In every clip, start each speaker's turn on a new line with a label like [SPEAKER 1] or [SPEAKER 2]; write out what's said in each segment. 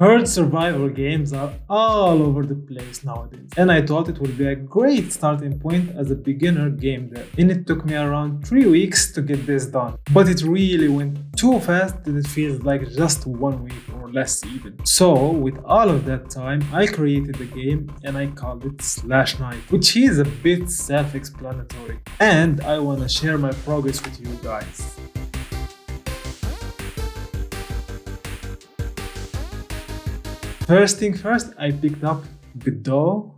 [SPEAKER 1] Heard survival games are all over the place nowadays, and I thought it would be a great starting point as a beginner game dev. And it took me around 3 weeks to get this done, but it really went too fast that it feels like just 1 week or less even. So with all of that time, I created the game and I called it Slash Night, which is a bit self-explanatory, and I wanna share my progress with you guys. First thing first, I picked up Godot,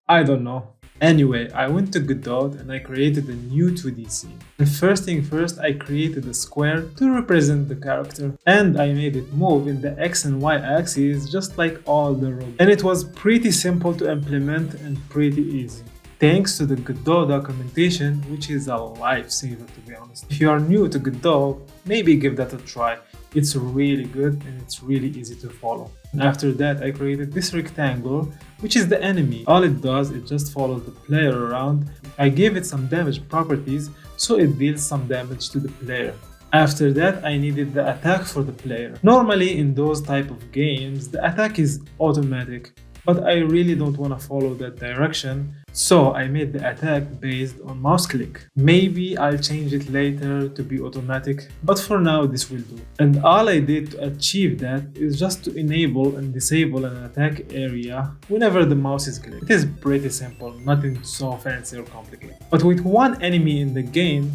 [SPEAKER 1] I don't know. Anyway, I went to Godot and I created a new 2D scene. And first thing first, I created a square to represent the character. And I made it move in the X and Y axes just like all the robots. And it was pretty simple to implement and pretty easy. Thanks to the Godot documentation, which is a lifesaver to be honest. If you are new to Godot, maybe give that a try. It's really good and it's really easy to follow. And after that, I created this rectangle, which is the enemy. All it does, it just follows the player around. I gave it some damage properties, so it deals some damage to the player. After that, I needed the attack for the player. Normally in those type of games, the attack is automatic, but I really don't want to follow that direction, so I made the attack based on mouse click. Maybe I'll change it later to be automatic, but for now this will do. And all I did to achieve that is just to enable and disable an attack area whenever the mouse is clicked. It is pretty simple, nothing so fancy or complicated. But with one enemy in the game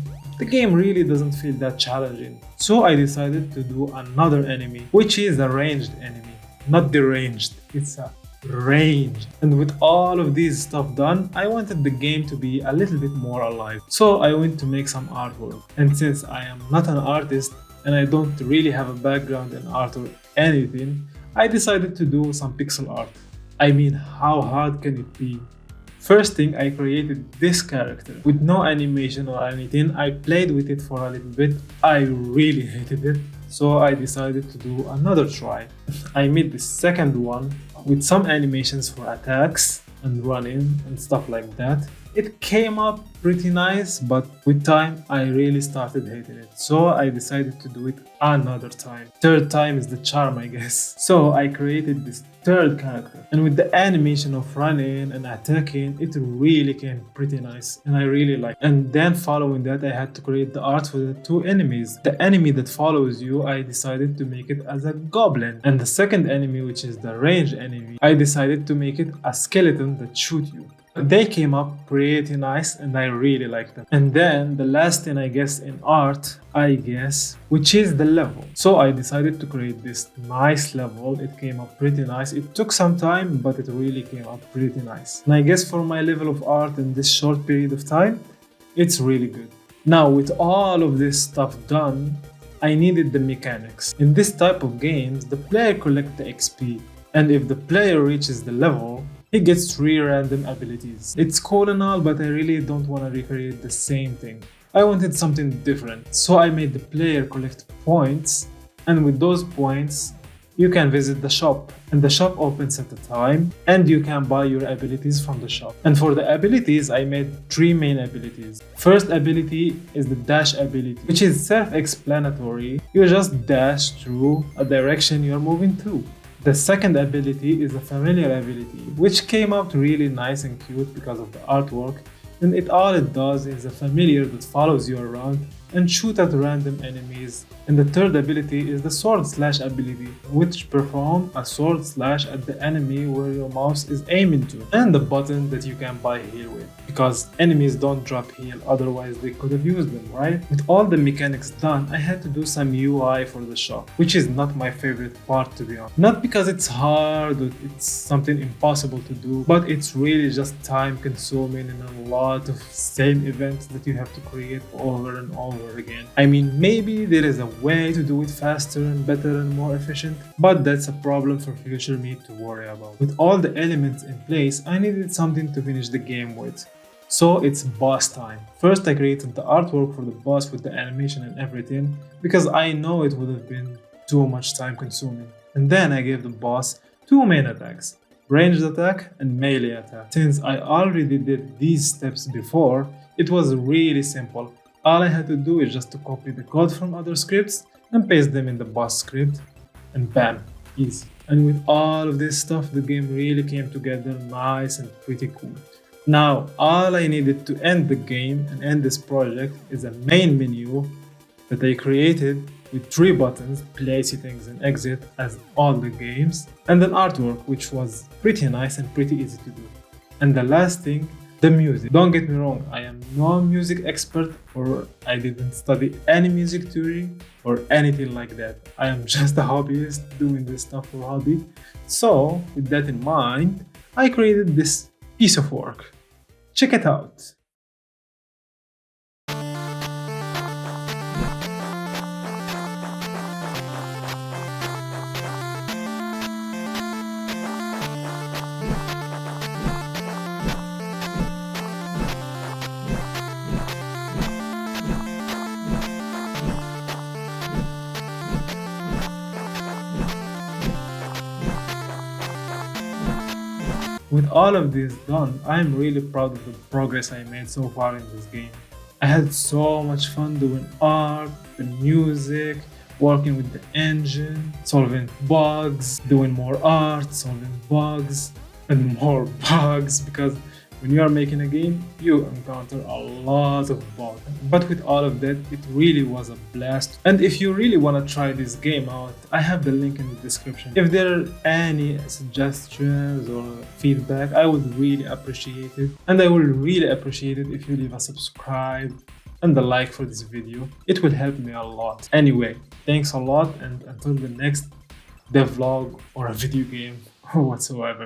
[SPEAKER 1] really doesn't feel that challenging. So I decided to do another enemy, which is a ranged enemy, not deranged. It's a range. And with all of these stuff done, I wanted the game to be a little bit more alive. So I went to make some artwork. And since I am not an artist and I don't really have a background in art or anything, I decided to do some pixel art. I mean, how hard can it be? First thing, I created this character with no animation or anything. I played with it for a little bit. I really hated it. So I decided to do another try. I made the second one with some animations for attacks and running and stuff like that. It came up pretty nice, but with time I really started hating it. So I decided to do it another time. Third time is the charm, I guess. So I created this third character, and with the animation of running and attacking, it really came pretty nice and I really liked it. And then following that, I had to create the art for the two enemies. The enemy that follows you, I decided to make it as a goblin, and the second enemy, which is the ranged enemy, I decided to make it a skeleton that shoots you. They came up pretty nice and I really liked them. And then the last thing I guess in art, which is the level. So I decided to create this nice level. It came up pretty nice. It took some time, but it really came up pretty nice. And I guess for my level of art in this short period of time, it's really good. Now with all of this stuff done, I needed the mechanics. In this type of games, the player collects the XP. And if the player reaches the level, he gets 3 random abilities. It's cool and all, but I really don't want to recreate the same thing. I wanted something different, so I made the player collect points, and with those points, you can visit the shop, and the shop opens at a time, and you can buy your abilities from the shop. And for the abilities, I made 3 main abilities. First ability is the dash ability, which is self-explanatory. You just dash through a direction you're moving to. The second ability is a familiar ability, which came out really nice and cute because of the artwork, and all it does is a familiar that follows you around and shoot at random enemies. And the third ability is the sword slash ability, which perform a sword slash at the enemy where your mouse is aiming to, and the button that you can buy heal with, because enemies don't drop heal, otherwise they could have used them, right? With all the mechanics done, I had to do some UI for the shop, which is not my favorite part to be honest. Not because it's hard or it's something impossible to do, but it's really just time consuming and a lot of same events that you have to create over and over again. I mean, maybe there is a way to do it faster and better and more efficient, but that's a problem for future me to worry about. With all the elements in place, I needed something to finish the game with. So it's boss time. First I created the artwork for the boss with the animation and everything, because I know it would have been too much time consuming. And then I gave the boss 2 main attacks, ranged attack and melee attack. Since I already did these steps before, it was really simple. All I had to do is just to copy the code from other scripts and paste them in the boss script, and bam, easy. And with all of this stuff, the game really came together nice and pretty cool. Now, all I needed to end the game and end this project is a main menu that I created with 3 buttons, play settings and exit as all the games, and an artwork which was pretty nice and pretty easy to do. And the last thing, the music. Don't get me wrong, I am no music expert or I didn't study any music theory or anything like that. I am just a hobbyist doing this stuff for hobby. So with that in mind, I created this piece of work. Check it out. With all of this done, I'm really proud of the progress I made so far in this game. I had so much fun doing art, the music, working with the engine, solving bugs, doing more art, solving bugs, and more bugs, because when you are making a game, you encounter a lot of bugs. But with all of that, it really was a blast. And if you really want to try this game out, I have the link in the description. If there are any suggestions or feedback, I would really appreciate it. And I will really appreciate it if you leave a subscribe and a like for this video. It will help me a lot. Anyway, thanks a lot, and until the next devlog or a video game or whatsoever.